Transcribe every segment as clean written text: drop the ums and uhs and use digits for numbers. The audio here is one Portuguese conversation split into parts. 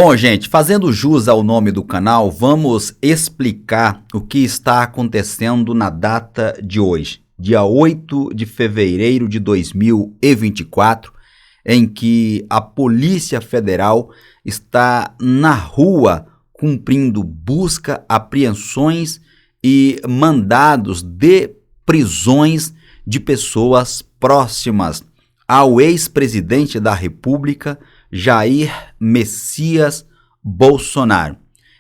Bom, gente, fazendo jus ao nome do canal, vamos explicar o que está acontecendo na data de hoje, dia 8 de fevereiro de 2024, em que a Polícia Federal está na rua cumprindo busca, apreensões e mandados de prisões de pessoas próximas ao ex-presidente da República, Jair Messias Bolsonaro.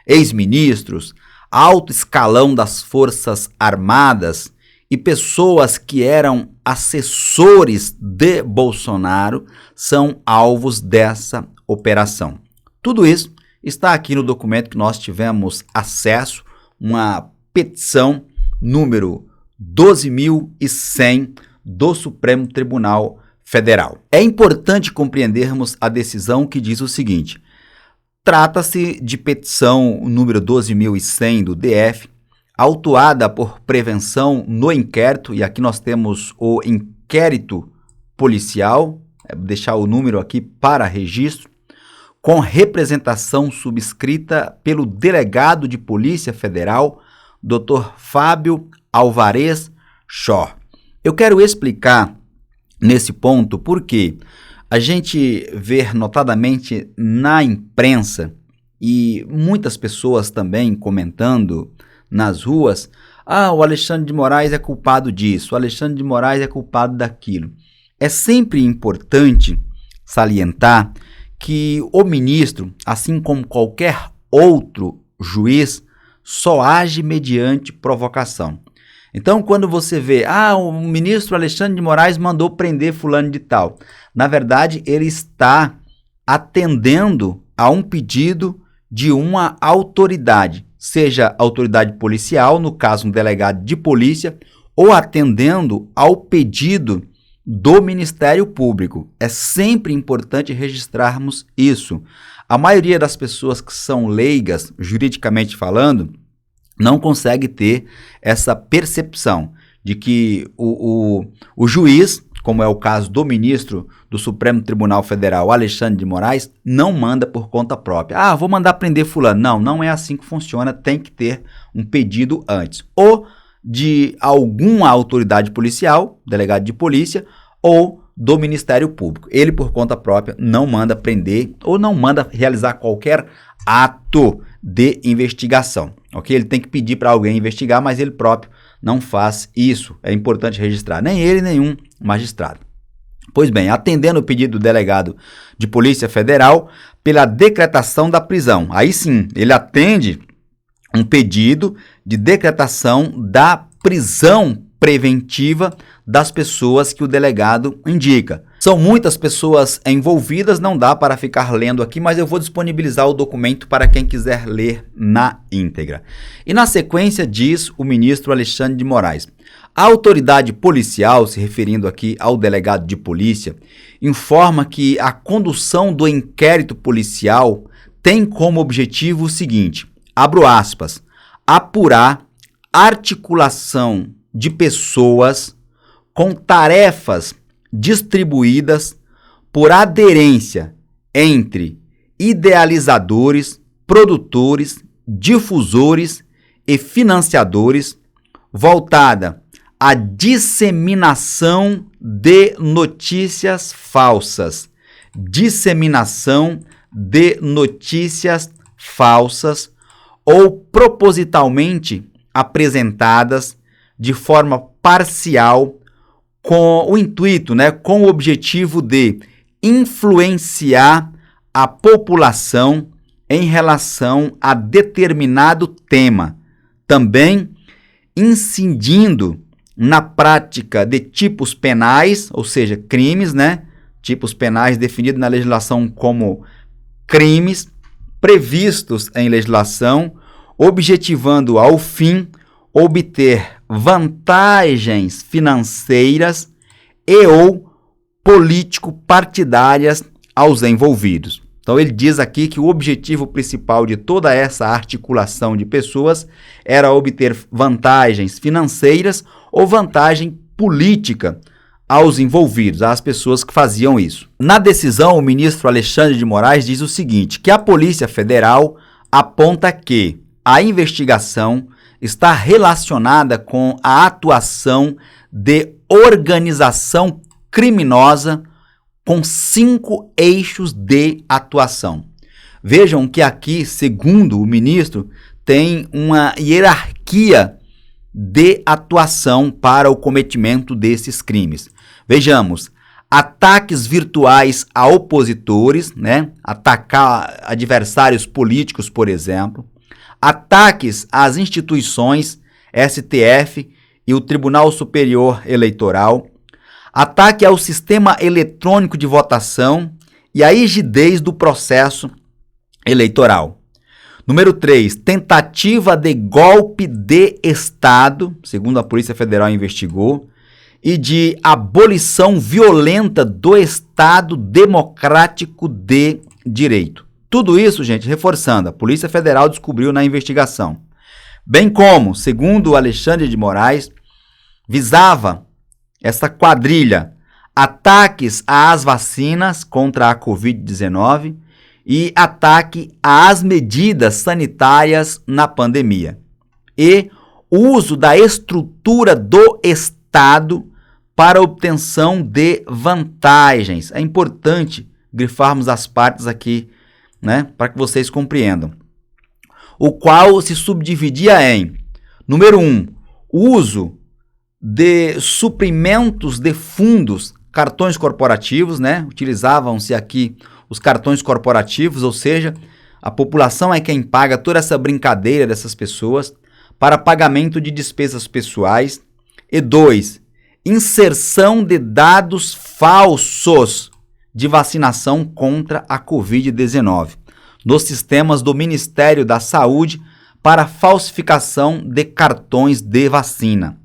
Ex-ministros, alto escalão das Forças Armadas e pessoas que eram assessores de Bolsonaro são alvos dessa operação. Tudo isso está aqui no documento que nós tivemos acesso, uma petição número 12.100 do Supremo Tribunal Federal. É importante compreendermos a decisão que diz o seguinte: trata-se de petição número 12.100 do DF, autuada por prevenção no inquérito, e aqui nós temos o inquérito policial, vou deixar o número aqui para registro, com representação subscrita pelo delegado de Polícia Federal, Dr. Fábio Alvarez Shor. Eu quero explicar nesse ponto porque a gente vê notadamente na imprensa e muitas pessoas também comentando nas ruas: o Alexandre de Moraes é culpado disso, o Alexandre de Moraes é culpado daquilo. É sempre importante salientar que o ministro, assim como qualquer outro juiz, só age mediante provocação. Então, quando você vê, o ministro Alexandre de Moraes mandou prender fulano de tal, na verdade, ele está atendendo a um pedido de uma autoridade, seja autoridade policial, no caso um delegado de polícia, ou atendendo ao pedido do Ministério Público. É sempre importante registrarmos isso. A maioria das pessoas que são leigas, juridicamente falando, não consegue ter essa percepção de que o juiz, como é o caso do ministro do Supremo Tribunal Federal, Alexandre de Moraes, não manda por conta própria. Vou mandar prender fulano. Não é assim que funciona, tem que ter um pedido antes. Ou de alguma autoridade policial, delegado de polícia, ou do Ministério Público. Ele, por conta própria, não manda prender ou não manda realizar qualquer ato de investigação, ok? Ele tem que pedir para alguém investigar, mas ele próprio não faz isso. É importante registrar, nem ele, nenhum magistrado. Pois bem, atendendo o pedido do delegado de Polícia Federal pela decretação da prisão, aí sim, ele atende um pedido de decretação da prisão preventiva das pessoas que o delegado indica. São muitas pessoas envolvidas, não dá para ficar lendo aqui, mas eu vou disponibilizar o documento para quem quiser ler na íntegra. E na sequência diz o ministro Alexandre de Moraes: a autoridade policial, se referindo aqui ao delegado de polícia, informa que a condução do inquérito policial tem como objetivo o seguinte, abro aspas, apurar articulação de pessoas com tarefas distribuídas por aderência entre idealizadores, produtores, difusores e financiadores, voltada à disseminação de notícias falsas. Disseminação de notícias falsas ou propositalmente apresentadas de forma parcial com o intuito, com o objetivo de influenciar a população em relação a determinado tema, também incidindo na prática de tipos penais, ou seja, crimes, tipos penais definidos na legislação como crimes previstos em legislação, objetivando ao fim obter vantagens financeiras e ou político-partidárias aos envolvidos. Então ele diz aqui que o objetivo principal de toda essa articulação de pessoas era obter vantagens financeiras ou vantagem política aos envolvidos, às pessoas que faziam isso. Na decisão, o ministro Alexandre de Moraes diz o seguinte, que a Polícia Federal aponta que a investigação está relacionada com a atuação de organização criminosa com 5 eixos de atuação. Vejam que aqui, segundo o ministro, tem uma hierarquia de atuação para o cometimento desses crimes. Vejamos, ataques virtuais a opositores, né? Atacar adversários políticos, por exemplo, ataques às instituições, STF e o Tribunal Superior Eleitoral, ataque ao sistema eletrônico de votação e à rigidez do processo eleitoral. Número 3, tentativa de golpe de Estado, segundo a Polícia Federal investigou, e de abolição violenta do Estado Democrático de Direito. Tudo isso, gente, reforçando, a Polícia Federal descobriu na investigação. Bem como, segundo Alexandre de Moraes, visava essa quadrilha ataques às vacinas contra a Covid-19 e ataque às medidas sanitárias na pandemia. E o uso da estrutura do Estado para obtenção de vantagens. É importante grifarmos as partes aqui, né, para que vocês compreendam. O qual se subdividia em, número 1, uso de suprimentos de fundos, cartões corporativos, né? Utilizavam-se aqui os cartões corporativos, ou seja, a população é quem paga toda essa brincadeira dessas pessoas para pagamento de despesas pessoais. E 2, inserção de dados falsos de vacinação contra a Covid-19 nos sistemas do Ministério da Saúde para falsificação de cartões de vacina.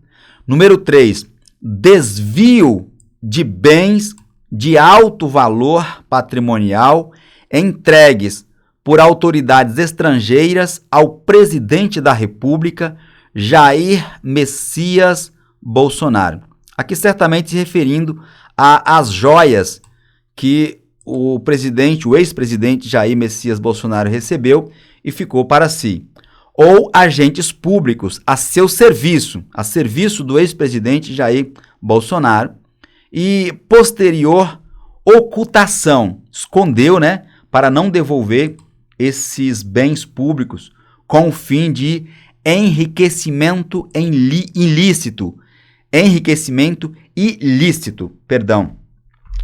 Número 3, desvio de bens de alto valor patrimonial entregues por autoridades estrangeiras ao presidente da República, Jair Messias Bolsonaro. Aqui certamente se referindo às joias que o ex-presidente Jair Messias Bolsonaro recebeu e ficou para si. Ou agentes públicos a seu serviço, a serviço do ex-presidente Jair Bolsonaro, e posterior ocultação, escondeu, né, para não devolver esses bens públicos com o fim de enriquecimento ilícito,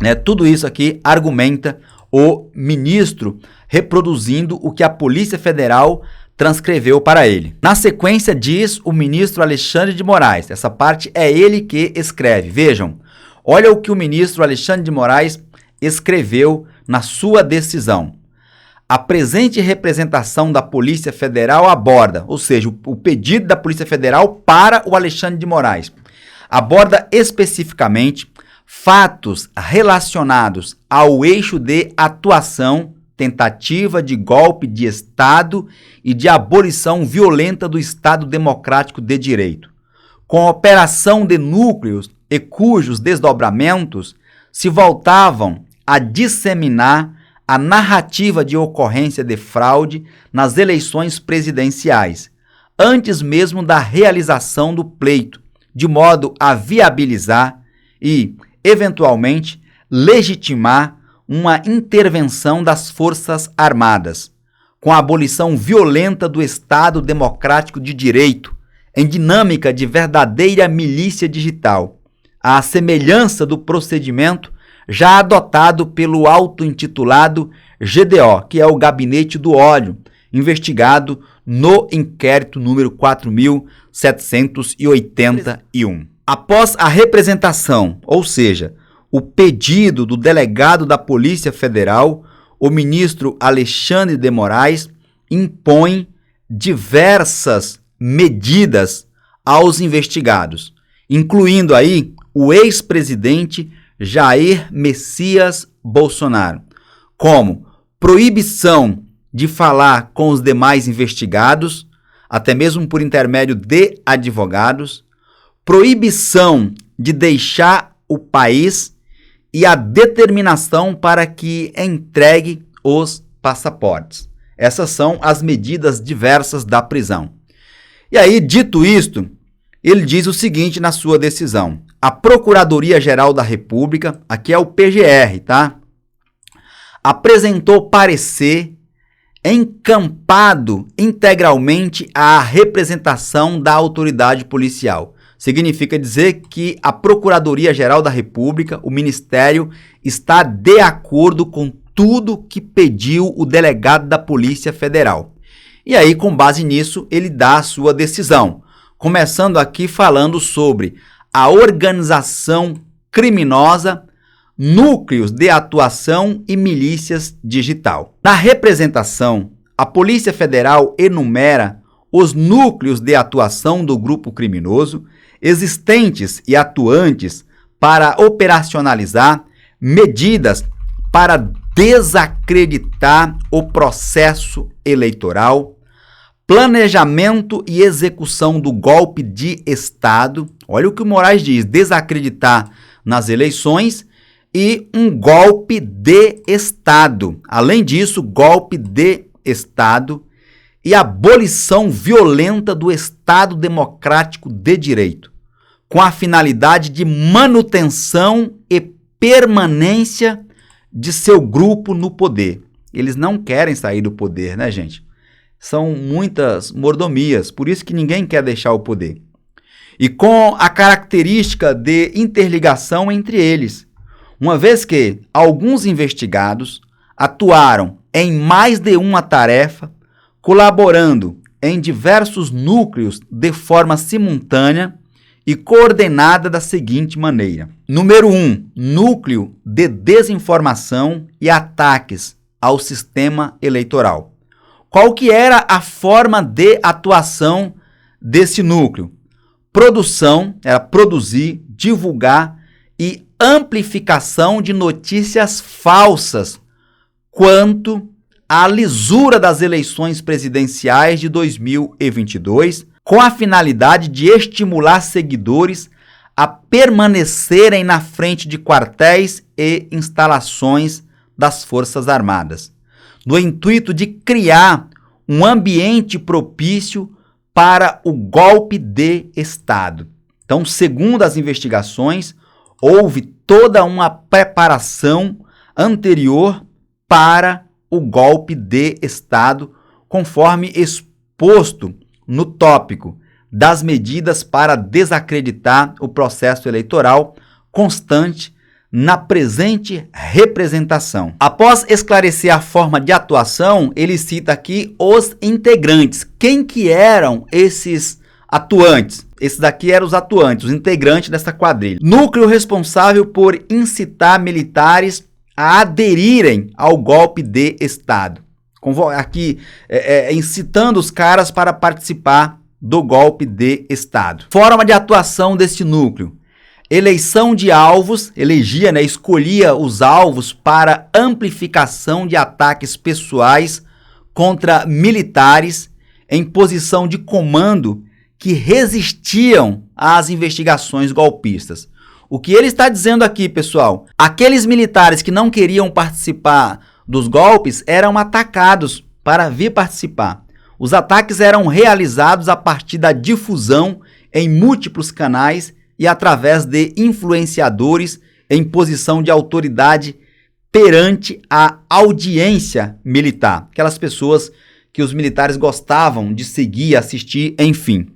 né? Tudo isso aqui argumenta o ministro reproduzindo o que a Polícia Federal transcreveu para ele. Na sequência diz o ministro Alexandre de Moraes, essa parte é ele que escreve. Vejam, olha o que o ministro Alexandre de Moraes escreveu na sua decisão. A presente representação da Polícia Federal aborda, ou seja, o pedido da Polícia Federal para o Alexandre de Moraes, aborda especificamente fatos relacionados ao eixo de atuação, tentativa de golpe de Estado e de abolição violenta do Estado Democrático de Direito, com operação de núcleos e cujos desdobramentos se voltavam a disseminar a narrativa de ocorrência de fraude nas eleições presidenciais, antes mesmo da realização do pleito, de modo a viabilizar e, eventualmente, legitimar uma intervenção das Forças Armadas, com a abolição violenta do Estado Democrático de Direito, em dinâmica de verdadeira milícia digital, à semelhança do procedimento já adotado pelo auto-intitulado GDO, que é o Gabinete do Ódio, investigado no inquérito número 4.781. Após a representação, ou seja, o pedido do delegado da Polícia Federal, o ministro Alexandre de Moraes impõe diversas medidas aos investigados, incluindo aí o ex-presidente Jair Messias Bolsonaro, como proibição de falar com os demais investigados, até mesmo por intermédio de advogados, proibição de deixar o país e a determinação para que entregue os passaportes. Essas são as medidas diversas da prisão. E aí, dito isto, ele diz o seguinte na sua decisão: a Procuradoria-Geral da República, aqui é o PGR, tá? Apresentou parecer encampado integralmente à representação da autoridade policial. Significa dizer que a Procuradoria-Geral da República, o Ministério, está de acordo com tudo que pediu o delegado da Polícia Federal. E aí, com base nisso, ele dá a sua decisão. Começando aqui falando sobre a organização criminosa, núcleos de atuação e milícias digital. Na representação, a Polícia Federal enumera os núcleos de atuação do grupo criminoso existentes e atuantes para operacionalizar medidas para desacreditar o processo eleitoral, planejamento e execução do golpe de Estado. Olha o que o Moraes diz: desacreditar nas eleições e um golpe de Estado. Além disso, golpe de Estado e abolição violenta do Estado Democrático de Direito, com a finalidade de manutenção e permanência de seu grupo no poder. Eles não querem sair do poder, né, gente? São muitas mordomias, por isso que ninguém quer deixar o poder. E com a característica de interligação entre eles, uma vez que alguns investigados atuaram em mais de uma tarefa, colaborando em diversos núcleos de forma simultânea e coordenada da seguinte maneira. Número 1, núcleo de desinformação e ataques ao sistema eleitoral. Qual que era a forma de atuação desse núcleo? Produção, era produzir, divulgar e amplificação de notícias falsas quanto à lisura das eleições presidenciais de 2022, com a finalidade de estimular seguidores a permanecerem na frente de quartéis e instalações das Forças Armadas, no intuito de criar um ambiente propício para o golpe de Estado. Então, segundo as investigações, houve toda uma preparação anterior para o golpe de Estado, conforme exposto no tópico das medidas para desacreditar o processo eleitoral constante na presente representação. Após esclarecer a forma de atuação, ele cita aqui os integrantes. Quem que eram esses atuantes? Esses daqui eram os atuantes, os integrantes dessa quadrilha. Núcleo responsável por incitar militares a aderirem ao golpe de Estado. Aqui, incitando os caras para participar do golpe de Estado. Forma de atuação desse núcleo. Eleição de alvos, elegia, escolhia os alvos para amplificação de ataques pessoais contra militares em posição de comando que resistiam às investigações golpistas. O que ele está dizendo aqui, pessoal? Aqueles militares que não queriam participar dos golpes eram atacados para vir participar. Os ataques eram realizados a partir da difusão em múltiplos canais e através de influenciadores em posição de autoridade perante a audiência militar. Aquelas pessoas que os militares gostavam de seguir, assistir, enfim.